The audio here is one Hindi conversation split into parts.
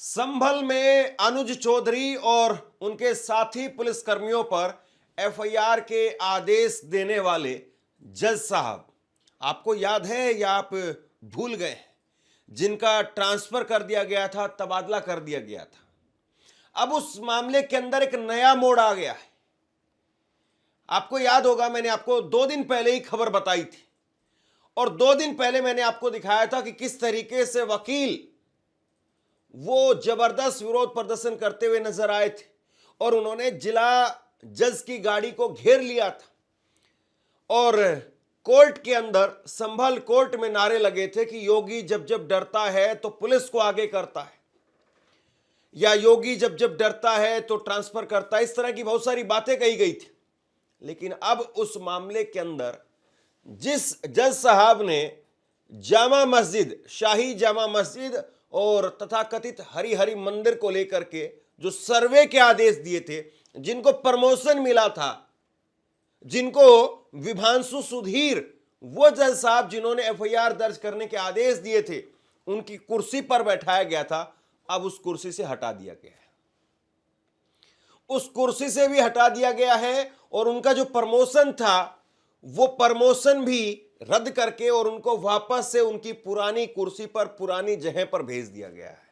संभल में अनुज चौधरी और उनके साथी पुलिसकर्मियों पर एफआईआर के आदेश देने वाले जज साहब, आपको याद है या आप भूल गए हैं, जिनका ट्रांसफर कर दिया गया था, तबादला कर दिया गया था। अब उस मामले के अंदर एक नया मोड़ आ गया है। आपको याद होगा, मैंने आपको 2 दिन पहले ही खबर बताई थी और 2 दिन पहले मैंने आपको दिखाया था कि किस तरीके से वकील वो जबरदस्त विरोध प्रदर्शन करते हुए नजर आए थे और उन्होंने जिला जज की गाड़ी को घेर लिया था और कोर्ट के अंदर, संभल कोर्ट में नारे लगे थे कि योगी जब जब डरता है तो पुलिस को आगे करता है, या योगी जब जब डरता है तो ट्रांसफर करता है। इस तरह की बहुत सारी बातें कही गई थी। लेकिन अब उस मामले के अंदर जिस जज साहब ने जामा मस्जिद, शाही जामा मस्जिद और तथाकथित हरि हरि मंदिर को लेकर के जो सर्वे के आदेश दिए थे, जिनको प्रमोशन मिला था, जिनको विभांशु सुधीर, वो जज साहब जिन्होंने एफआईआर दर्ज करने के आदेश दिए थे, उनकी कुर्सी पर बैठाया गया था, अब उस कुर्सी से हटा दिया गया है। उस कुर्सी से भी हटा दिया गया है और उनका जो प्रमोशन था वो प्रमोशन भी रद्द करके और उनको वापस से उनकी पुरानी कुर्सी पर, पुरानी जगह पर भेज दिया गया है।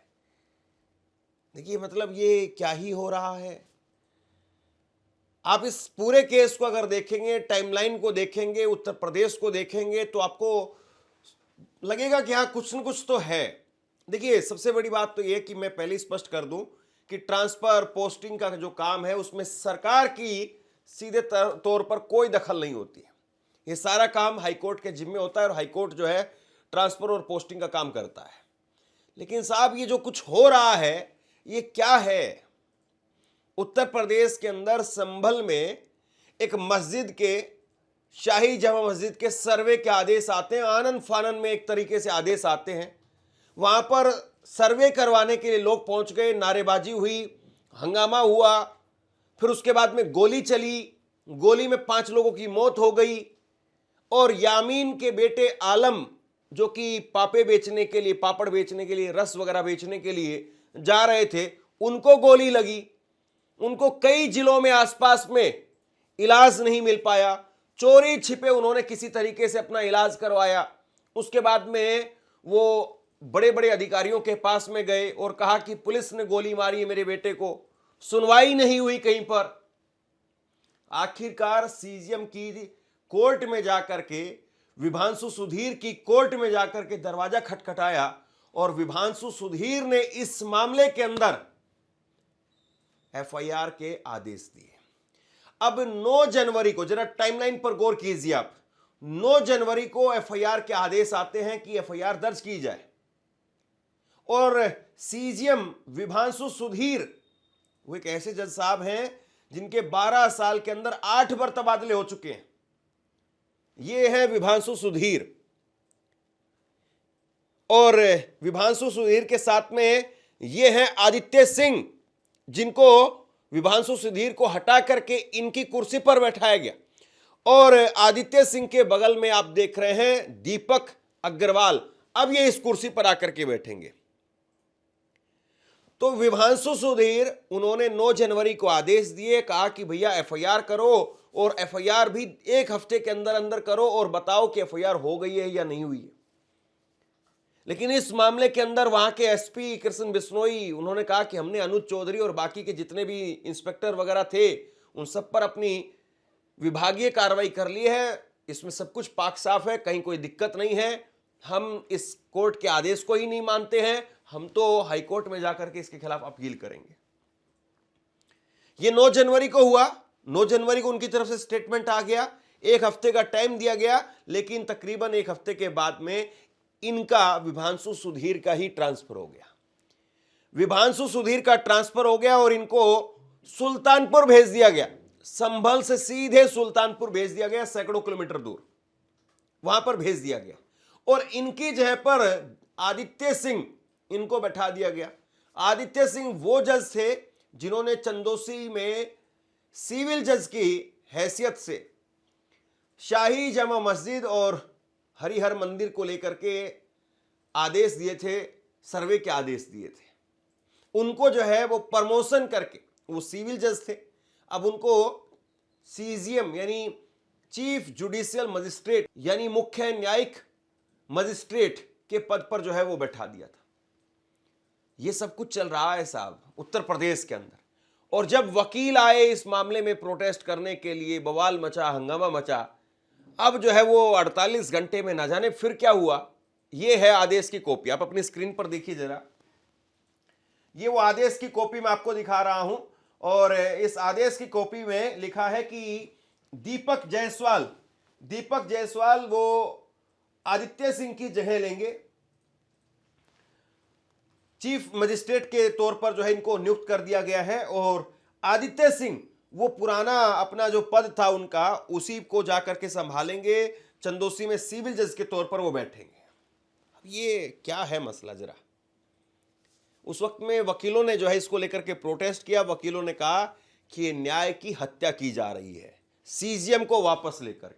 देखिए, मतलब ये क्या ही हो रहा है। आप इस पूरे केस को अगर देखेंगे, टाइमलाइन को देखेंगे, उत्तर प्रदेश को देखेंगे, तो आपको लगेगा कि हाँ, कुछ न कुछ तो है। देखिए, सबसे बड़ी बात तो यह कि मैं पहले स्पष्ट कर दूं कि ट्रांसफर पोस्टिंग का जो काम है उसमें सरकार की सीधे तौर पर कोई दखल नहीं होती है। ये सारा काम हाईकोर्ट के जिम्मे होता है और हाईकोर्ट जो है ट्रांसफर और पोस्टिंग का काम करता है। लेकिन साहब, ये जो कुछ हो रहा है ये क्या है? उत्तर प्रदेश के अंदर संभल में एक मस्जिद के, शाही जामा मस्जिद के सर्वे के आदेश आते हैं, आनन फानन में एक तरीके से आदेश आते हैं। वहां पर सर्वे करवाने के लिए लोग पहुंच गए, नारेबाजी हुई, हंगामा हुआ, फिर उसके बाद में गोली चली, गोली में 5 लोगों की मौत हो गई और यामीन के बेटे आलम, जो कि पापड़ बेचने के लिए, रस वगैरह बेचने के लिए जा रहे थे, उनको गोली लगी। उनको कई जिलों में आसपास में इलाज नहीं मिल पाया, चोरी छिपे उन्होंने किसी तरीके से अपना इलाज करवाया। उसके बाद में वो बड़े बड़े अधिकारियों के पास में गए और कहा कि पुलिस ने गोली मारी है मेरे बेटे को। सुनवाई नहीं हुई कहीं पर। आखिरकार सीजीएम की कोर्ट में जाकर के, विभांशु सुधीर की कोर्ट में जाकर के दरवाजा खटखटाया और विभांशु सुधीर ने इस मामले के अंदर एफआईआर के आदेश दिए। अब 9 जनवरी को, जरा टाइमलाइन पर गौर कीजिए आप, 9 जनवरी को एफआईआर के आदेश आते हैं कि एफआईआर दर्ज की जाए और सीजीएम विभांशु सुधीर, वो एक ऐसे जज साहब हैं जिनके 12 साल के अंदर 8 बार तबादले हो चुके हैं। ये है विभांशु सुधीर और विभांशु सुधीर के साथ में ये है आदित्य सिंह, जिनको विभांशु सुधीर को हटा करके इनकी कुर्सी पर बैठाया गया। और आदित्य सिंह के बगल में आप देख रहे हैं दीपक अग्रवाल, अब ये इस कुर्सी पर आकर के बैठेंगे। तो विभांशु सुधीर, उन्होंने 9 जनवरी को आदेश दिए, कहा कि भैया एफआईआर करो और एफआईआर भी 1 हफ्ते के अंदर अंदर करो और बताओ कि एफआईआर हो गई है या नहीं हुई है। लेकिन इस मामले के अंदर वहां के एसपी कृष्ण बिश्नोई, उन्होंने कहा कि हमने अनुज चौधरी और बाकी के जितने भी इंस्पेक्टर वगैरह थे उन सब पर अपनी विभागीय कार्रवाई कर ली है, इसमें सब कुछ पाक साफ है, कहीं कोई दिक्कत नहीं है, हम इस कोर्ट के आदेश को ही नहीं मानते हैं, हम तो हाईकोर्ट में जाकर के इसके खिलाफ अपील करेंगे। ये 9 जनवरी को हुआ। 9 जनवरी को उनकी तरफ से स्टेटमेंट आ गया, 1 हफ्ते का टाइम दिया गया, लेकिन तकरीबन 1 हफ्ते के बाद में इनका, विभांशु सुधीर का ही ट्रांसफर हो गया। विभांशु सुधीर का ट्रांसफर हो गया और इनको सुल्तानपुर भेज दिया गया। संभल से सीधे सुल्तानपुर भेज दिया गया, सैकड़ों किलोमीटर दूर, वहां पर भेज दिया गया और इनकी जगह पर आदित्य सिंह, इनको बैठा दिया गया। आदित्य सिंह वो जज थे जिन्होंने चंदोसी में सिविल जज की हैसियत से शाही जामा मस्जिद और हरिहर मंदिर को लेकर के आदेश दिए थे, सर्वे के आदेश दिए थे। उनको जो है वो प्रमोशन करके, वो सिविल जज थे, अब उनको सीजीएम यानी चीफ जुडिशियल मजिस्ट्रेट यानी मुख्य न्यायिक मजिस्ट्रेट के पद पर जो है वो बैठा दिया था। ये सब कुछ चल रहा है साहब उत्तर प्रदेश के अंदर। और जब वकील आए इस मामले में प्रोटेस्ट करने के लिए, बवाल मचा, हंगामा मचा। अब जो है वो 48 घंटे में ना जाने फिर क्या हुआ। ये है आदेश की कॉपी, आप अपनी स्क्रीन पर देखिए जरा। ये वो आदेश की कॉपी मैं आपको दिखा रहा हूं और इस आदेश की कॉपी में लिखा है कि दीपक जायसवाल वो आदित्य सिंह की जगह लेंगे। चीफ मजिस्ट्रेट के तौर पर जो है इनको नियुक्त कर दिया गया है और आदित्य सिंह वो पुराना अपना जो पद था उनका उसी को जाकर के संभालेंगे। चंदोसी में सिविल जज के तौर पर वो बैठेंगे। अब ये क्या है मसला जरा। उस वक्त में वकीलों ने जो है इसको लेकर के प्रोटेस्ट किया। वकीलों ने कहा कि ये न्याय की हत्या की जा रही है, सीजीएम को वापस लेकर।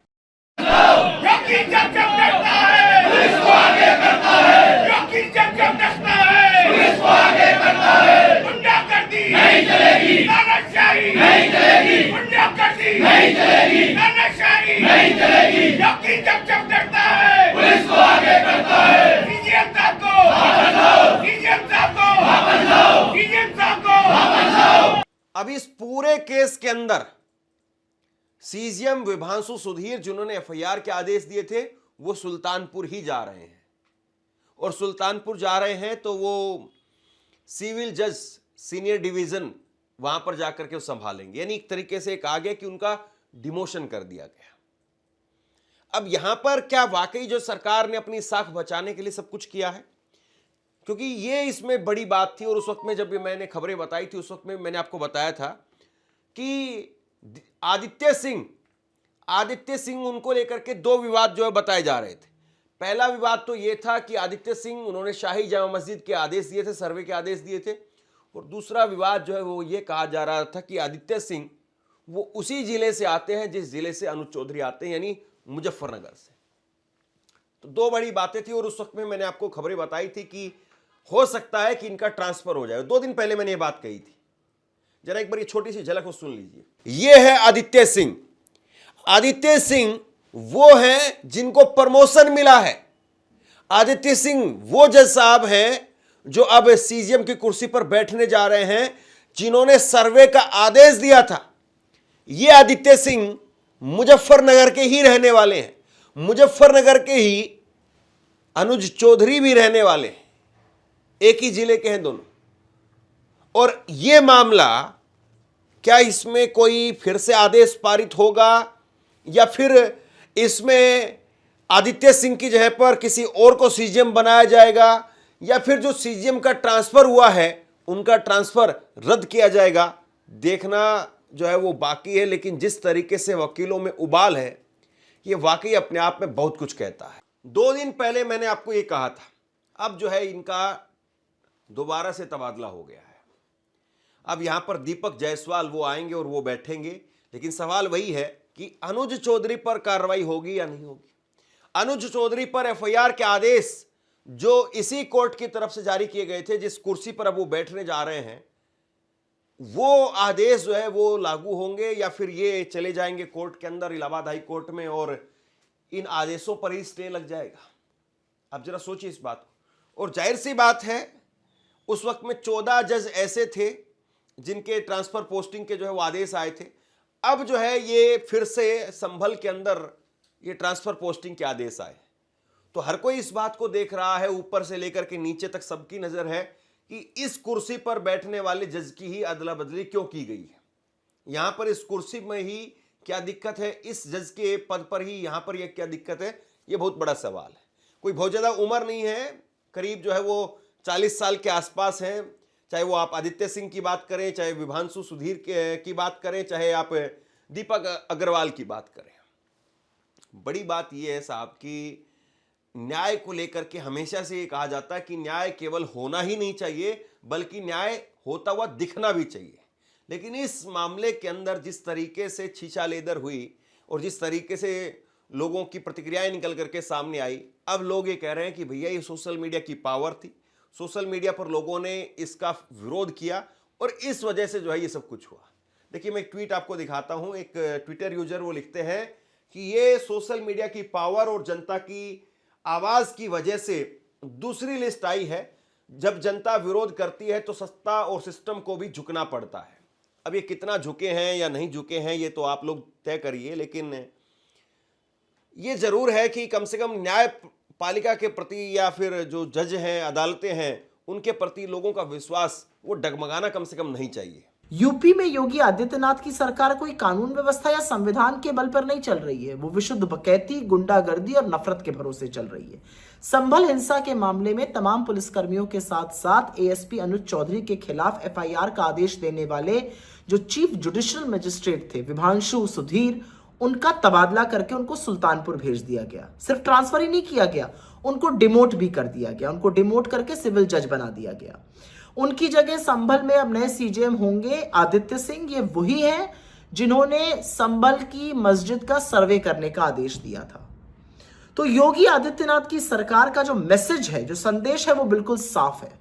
अब इस पूरे केस के अंदर सीजीएम विभांशु सुधीर जिन्होंने एफआईआर के आदेश दिए थे वो सुल्तानपुर ही जा रहे हैं। और सुल्तानपुर जा रहे हैं तो वो सिविल जज सीनियर डिवीजन वहां पर जाकर के वो संभालेंगे। यानी एक तरीके से कहा गया कि उनका डिमोशन कर दिया गया। अब यहां पर क्या वाकई जो सरकार ने अपनी साख बचाने के लिए सब कुछ किया है? क्योंकि ये इसमें बड़ी बात थी। और उस वक्त में जब मैंने खबरें बताई थी उस वक्त में मैंने आपको बताया था कि आदित्य सिंह उनको लेकर के दो विवाद जो है बताए जा रहे थे। पहला विवाद तो ये था कि आदित्य सिंह उन्होंने शाही जामा मस्जिद के आदेश दिए थे, सर्वे के आदेश दिए थे। और दूसरा विवाद जो है वो ये कहा जा रहा था कि आदित्य सिंह वो उसी जिले से आते हैं जिस जिले से अनुज चौधरी आते हैं, यानी मुजफ्फरनगर से। तो दो बड़ी बातें थी। और उस वक्त में मैंने आपको खबरें बताई थी कि हो सकता है कि इनका ट्रांसफर हो जाए। 2 दिन पहले मैंने ये बात कही थी। जरा एक बार ये छोटी सी झलक को सुन लीजिए। ये है आदित्य सिंह वो हैं जिनको प्रमोशन मिला है। आदित्य सिंह वो जज साहब हैं जो अब सीजीएम की कुर्सी पर बैठने जा रहे हैं, जिन्होंने सर्वे का आदेश दिया था। ये आदित्य सिंह मुजफ्फरनगर के ही रहने वाले हैं। मुजफ्फरनगर के ही अनुज चौधरी भी रहने वाले हैं, एक ही जिले के हैं दोनों। और यह मामला क्या इसमें कोई फिर से आदेश पारित होगा या फिर इसमें आदित्य सिंह की जगह पर किसी और को सीजीएम बनाया जाएगा या फिर जो सीजीएम का ट्रांसफर हुआ है उनका ट्रांसफर रद्द किया जाएगा, देखना जो है वो बाकी है। लेकिन जिस तरीके से वकीलों में उबाल है ये वाकई अपने आप में बहुत कुछ कहता है। 2 दिन पहले मैंने आपको ये कहा था, अब जो है इनका दोबारा से तबादला हो गया है। अब यहां पर दीपक जायसवाल वो आएंगे और वो बैठेंगे। लेकिन सवाल वही है कि अनुज चौधरी पर कार्रवाई होगी या नहीं होगी। अनुज चौधरी पर एफआईआर के आदेश जो इसी कोर्ट की तरफ से जारी किए गए थे, जिस कुर्सी पर अब वो बैठने जा रहे हैं, वो आदेश जो है वो लागू होंगे या फिर ये चले जाएंगे कोर्ट के अंदर, इलाहाबाद हाई कोर्ट में, और इन आदेशों पर ही स्टे लग जाएगा। अब जरा सोचिए इस बात को। और जाहिर सी बात है उस वक्त में 14 जज ऐसे थे जिनके ट्रांसफर पोस्टिंग के जो है वो आदेश आए थे। अब जो है ये फिर से संभल के अंदर ये ट्रांसफर पोस्टिंग के आदेश आए। तो हर कोई इस बात को देख रहा है, ऊपर से लेकर के नीचे तक सबकी नजर है कि इस कुर्सी पर बैठने वाले जज की ही अदला बदली क्यों की गई है। यहां पर इस कुर्सी में ही क्या दिक्कत है, इस जज के पद पर ही यहां पर यह क्या दिक्कत है, यह बहुत बड़ा सवाल है। कोई बहुत ज्यादा उम्र नहीं है, करीब जो है वो 40 साल के आसपास है। चाहे वो आप आदित्य सिंह की बात करें, चाहे विभांशु सुधीर की बात करें, चाहे आप दीपक अग्रवाल की बात करें। बड़ी बात यह है साहब कि न्याय को लेकर के हमेशा से ये कहा जाता है कि न्याय केवल होना ही नहीं चाहिए बल्कि न्याय होता हुआ दिखना भी चाहिए। लेकिन इस मामले के अंदर जिस तरीके से छीछालेदर हुई और जिस तरीके से लोगों की प्रतिक्रियाएं निकल करके सामने आई, अब लोग ये कह रहे हैं कि भैया ये सोशल मीडिया की पावर थी, सोशल मीडिया पर लोगों ने इसका विरोध किया और इस वजह से जो है ये सब कुछ हुआ। देखिए, मैं एक ट्वीट आपको दिखाता हूं। एक ट्विटर यूजर वो लिखते हैं कि ये सोशल मीडिया की पावर और जनता की आवाज की वजह से दूसरी लिस्ट आई है। जब जनता विरोध करती है तो सत्ता और सिस्टम को भी झुकना पड़ता है। अब ये कितना झुके हैं या नहीं झुके हैं ये तो आप लोग तय करिए, लेकिन ये जरूर है कि कम से कम न्यायपालिका के प्रति या फिर जो जज हैं, अदालतें हैं, उनके प्रति लोगों का विश्वास वो डगमगाना कम से कम नहीं चाहिए। यूपी में योगी आदित्यनाथ की सरकार कोई कानून व्यवस्था या संविधान के बल पर नहीं चल रही है। वो विशुद्ध डकैती, गुंडागर्दी और नफरत के भरोसे चल रही है। संभल हिंसा के मामले में तमाम पुलिसकर्मियों के साथ साथ एएसपी अनुज चौधरी के खिलाफ एफआईआर का आदेश देने वाले जो चीफ जुडिशियल मजिस्ट्रेट थे विभांशु सुधीर, उनका तबादला करके उनको सुल्तानपुर भेज दिया गया। सिर्फ ट्रांसफर ही नहीं किया गया, उनको डिमोट भी कर दिया गया। उनको डिमोट करके सिविल जज बना दिया गया। उनकी जगह संभल में अब नए सीजेएम होंगे आदित्य सिंह। ये वही हैं जिन्होंने संभल की मस्जिद का सर्वे करने का आदेश दिया था। तो योगी आदित्यनाथ की सरकार का जो मैसेज है, जो संदेश है, वो बिल्कुल साफ है।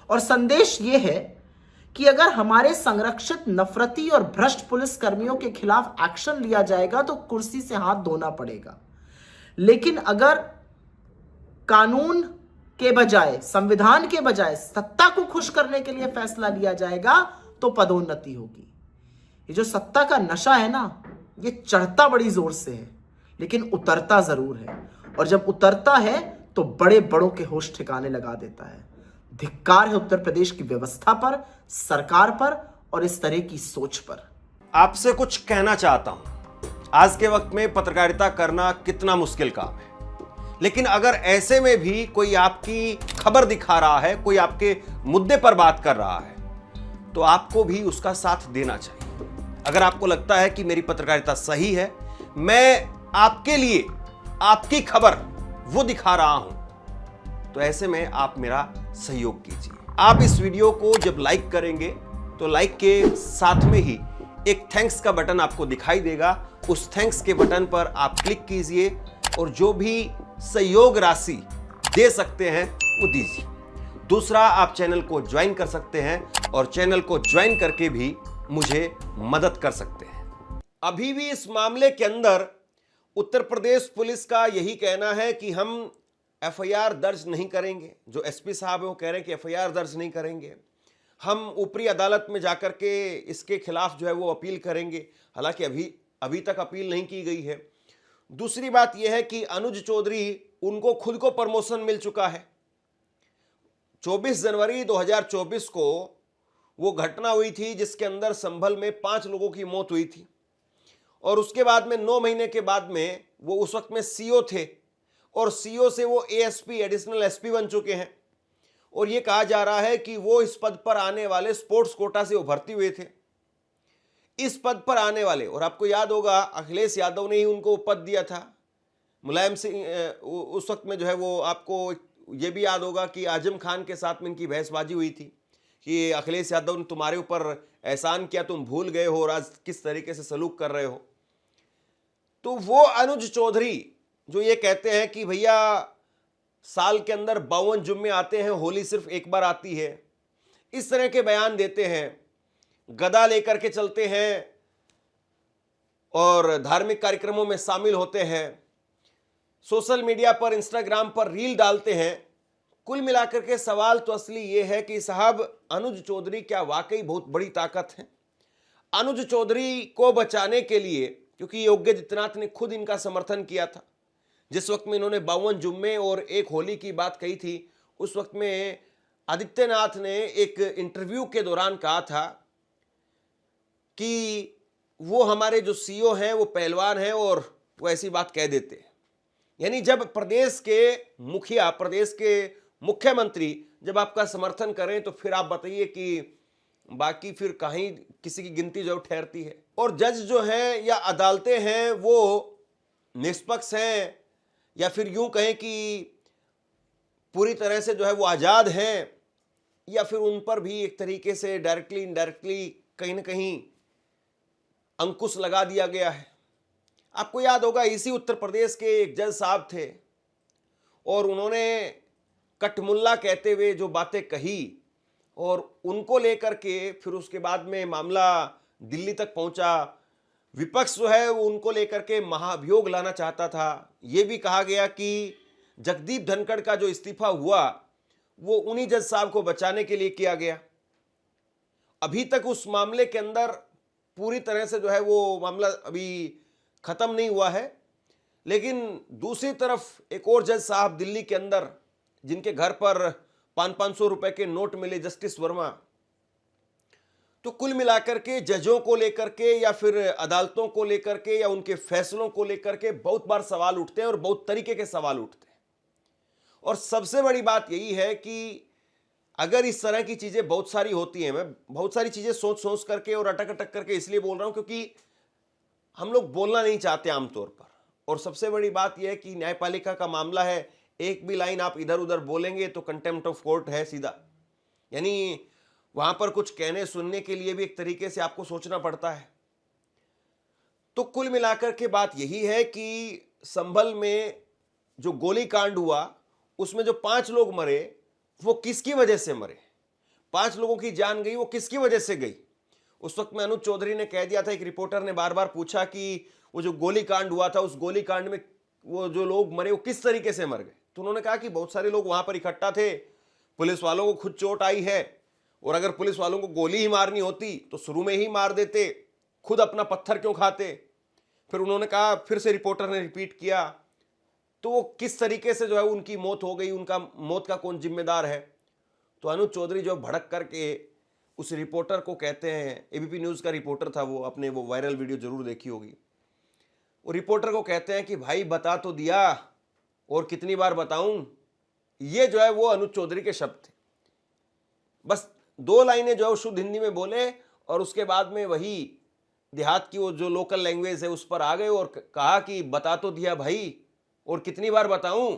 और संदेश ये है कि अगर हमारे संरक्षित नफरती और भ्रष्ट पुलिस कर्मियों के खिलाफ एक्शन लिया जाएगा तो कुर्सी से हाथ धोना पड़ेगा। लेकिन अगर कानून के बजाय, संविधान के बजाय सत्ता को खुश करने के लिए फैसला लिया जाएगा तो पदोन्नति होगी। ये जो सत्ता का नशा है ना, ये चढ़ता बड़ी जोर से है लेकिन उतरता जरूर है। और जब उतरता है तो बड़े बड़ों के होश ठिकाने लगा देता है। धिक्कार है उत्तर प्रदेश की व्यवस्था पर, सरकार पर और इस तरह की सोच पर। आपसे कुछ कहना चाहता हूं। आज के वक्त में पत्रकारिता करना कितना मुश्किल काम है, लेकिन अगर ऐसे में भी कोई आपकी खबर दिखा रहा है, कोई आपके मुद्दे पर बात कर रहा है, तो आपको भी उसका साथ देना चाहिए। अगर आपको लगता है कि मेरी पत्रकारिता सही है, मैं आपके लिए आपकी खबर वो दिखा रहा हूं, तो ऐसे में आप मेरा सहयोग कीजिए। आप इस वीडियो को जब लाइक करेंगे तो लाइक के साथ में ही एक थैंक्स का बटन आपको दिखाई देगा। उस थैंक्स के बटन पर आप क्लिक कीजिए और जो भी सहयोग राशि दे सकते हैं वो दीजिए। दूसरा, आप चैनल को ज्वाइन कर सकते हैं और चैनल को ज्वाइन करके भी मुझे मदद कर सकते हैं। अभी भी इस मामले के अंदर उत्तर प्रदेश पुलिस का यही कहना है कि हम एफआईआर दर्ज नहीं करेंगे। जो एसपी साहब हैं वो कह रहे हैं कि एफआईआर दर्ज नहीं करेंगे, हम ऊपरी अदालत में जाकर के इसके खिलाफ जो है वो अपील करेंगे। हालांकि अभी तक अपील नहीं की गई है। दूसरी बात यह है कि अनुज चौधरी, उनको खुद को प्रमोशन मिल चुका है। 24 जनवरी 2024 को वो घटना हुई थी जिसके अंदर संभल में 5 लोगों की मौत हुई थी और उसके बाद में 9 महीने के बाद में वो उस वक्त में सीओ थे और सीओ से वो एएसपी, एडिशनल एसपी बन चुके हैं। और ये कहा जा रहा है कि वो इस पद पर आने वाले स्पोर्ट्स कोटा से वो भर्ती हुए थे। इस पद पर आने वाले, और आपको याद होगा अखिलेश यादव ने ही उनको पद दिया था। मुलायम सिंह उस वक्त में जो है वो, आपको ये भी याद होगा कि आजम खान के साथ में इनकी बहसबाजी हुई थी कि अखिलेश यादव ने तुम्हारे ऊपर एहसान किया, तुम भूल गए हो और आज किस तरीके से सलूक कर रहे हो। तो वो अनुज चौधरी जो ये कहते हैं कि भैया साल के अंदर 52 जुम्मे आते हैं, होली सिर्फ एक बार आती है, इस तरह के बयान देते हैं, गदा लेकर के चलते हैं और धार्मिक कार्यक्रमों में शामिल होते हैं, सोशल मीडिया पर, इंस्टाग्राम पर रील डालते हैं। कुल मिलाकर के सवाल तो असली ये है कि साहब अनुज चौधरी क्या वाकई बहुत बड़ी ताकत है? अनुज चौधरी को बचाने के लिए, क्योंकि योगी आदित्यनाथ ने खुद इनका समर्थन किया था जिस वक्त में इन्होंने 52 जुम्मे और एक होली की बात कही थी, उस वक्त में आदित्यनाथ ने एक इंटरव्यू के दौरान कहा था कि वो हमारे जो सीओ हैं वो पहलवान हैं और वो ऐसी बात कह देते हैं। यानी जब प्रदेश के मुखिया, प्रदेश के मुख्यमंत्री जब आपका समर्थन करें तो फिर आप बताइए कि बाकी फिर कहीं किसी की गिनती जो ठहरती है। और जज जो हैं या अदालतें हैं वो निष्पक्ष हैं या फिर यूं कहें कि पूरी तरह से जो है वो आज़ाद हैं, या फिर उन पर भी एक तरीके से डायरेक्टली इनडायरेक्टली कहीं ना कहीं अंकुश लगा दिया गया है। आपको याद होगा इसी उत्तर प्रदेश के एक जज साहब थे और उन्होंने कटमुल्ला कहते हुए जो बातें कही और उनको लेकर के फिर उसके बाद में मामला दिल्ली तक पहुंचा। विपक्ष जो है वो उनको लेकर के महाभियोग लाना चाहता था। ये भी कहा गया कि जगदीप धनखड़ का जो इस्तीफा हुआ वो उन्हीं जज साहब को बचाने के लिए किया गया। अभी तक उस मामले के अंदर पूरी तरह से जो है वो मामला अभी खत्म नहीं हुआ है, लेकिन दूसरी तरफ एक और जज साहब दिल्ली के अंदर जिनके घर पर 500-500 रुपए के नोट मिले, जस्टिस वर्मा। तो कुल मिलाकर के जजों को लेकर के या फिर अदालतों को लेकर के या उनके फैसलों को लेकर के बहुत बार सवाल उठते हैं और बहुत तरीके के सवाल उठते हैं। और सबसे बड़ी बात यही है कि अगर इस तरह की चीजें बहुत सारी होती हैं, मैं बहुत सारी चीजें सोच सोच करके और अटक अटक करके इसलिए बोल रहा हूं क्योंकि हम लोग बोलना नहीं चाहते आमतौर पर। और सबसे बड़ी बात यह है कि न्यायपालिका का मामला है, एक भी लाइन आप इधर उधर बोलेंगे तो कंटेम्प्ट ऑफ कोर्ट है सीधा। यानी वहां पर कुछ कहने सुनने के लिए भी एक तरीके से आपको सोचना पड़ता है। तो कुल मिलाकर के बात यही है कि संभल में जो गोली कांड हुआ उसमें जो 5 लोग मरे वो किसकी वजह से मरे, 5 लोगों की जान गई, वो किसकी वजह से गई। उस वक्त में अनुज चौधरी ने कह दिया था, एक रिपोर्टर ने बार बार पूछा कि वो जो गोली कांड हुआ था उस गोली कांड में वो जो लोग मरे वो किस तरीके से मर गए। तो उन्होंने कहा कि बहुत सारे लोग वहां पर इकट्ठा थे, पुलिस वालों को खुद चोट आई है और अगर पुलिस वालों को गोली ही मारनी होती तो शुरू में ही मार देते, खुद अपना पत्थर क्यों खाते। फिर उन्होंने कहा, फिर से रिपोर्टर ने रिपीट किया, तो वो किस तरीके से जो है उनकी मौत हो गई, उनका मौत का कौन जिम्मेदार है। तो अनुज चौधरी जो भड़क करके उस रिपोर्टर को कहते हैं, एबीपी न्यूज़ का रिपोर्टर था वो, अपने वो वायरल वीडियो जरूर देखी होगी, वो रिपोर्टर को कहते हैं कि भाई बता तो दिया और कितनी बार बताऊं। ये जो है वो अनुज चौधरी के शब्द थे। बस 2 लाइनें जो है वो शुद्ध हिंदी में बोले और उसके बाद में वही देहात की वो जो लोकल लैंग्वेज है उस पर आ गए और कहा कि बता तो दिया भाई और कितनी बार बताऊं।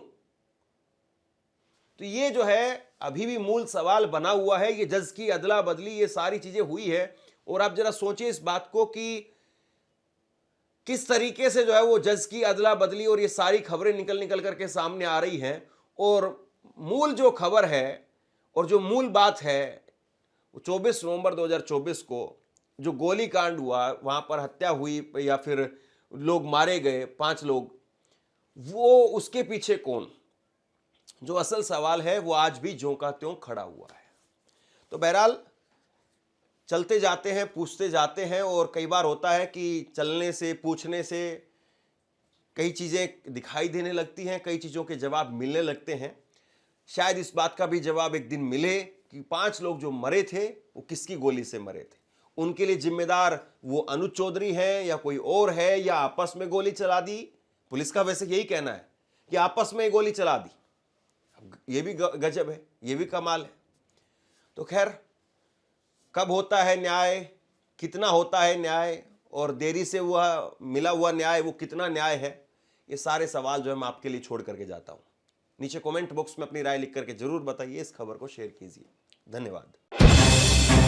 तो ये जो है अभी भी मूल सवाल बना हुआ है, ये जज की अदला बदली, ये सारी चीजें हुई है। और आप जरा सोचिए इस बात को कि किस तरीके से जो है वो जज की अदला बदली और ये सारी खबरें निकल करके सामने आ रही हैं। और मूल जो खबर है और जो मूल बात है, 24 नवंबर 2024 को जो गोली कांड हुआ, वहां पर हत्या हुई या फिर लोग मारे गए 5 लोग, वो उसके पीछे कौन, जो असल सवाल है वो आज भी ज्यों का त्यों खड़ा हुआ है। तो बहरहाल चलते जाते हैं, पूछते जाते हैं और कई बार होता है कि चलने से, पूछने से कई चीज़ें दिखाई देने लगती हैं, कई चीज़ों के जवाब मिलने लगते हैं। शायद इस बात का भी जवाब एक दिन मिले कि 5 लोग जो मरे थे वो किसकी गोली से मरे थे। उनके लिए जिम्मेदार वो अनुज चौधरी है या कोई और है, या आपस में गोली चला दी। पुलिस का वैसे यही कहना है कि आपस में गोली चला दी। ये भी गजब है, ये भी कमाल है। तो खैर, कब होता है न्याय, कितना होता है न्याय और देरी से वह मिला हुआ न्याय वो कितना न्याय है, ये सारे सवाल जो है मैं आपके लिए छोड़ करके जाता हूं। नीचे कमेंट बॉक्स में अपनी राय लिख करके जरूर बताइए, इस खबर को शेयर कीजिए। धन्यवाद।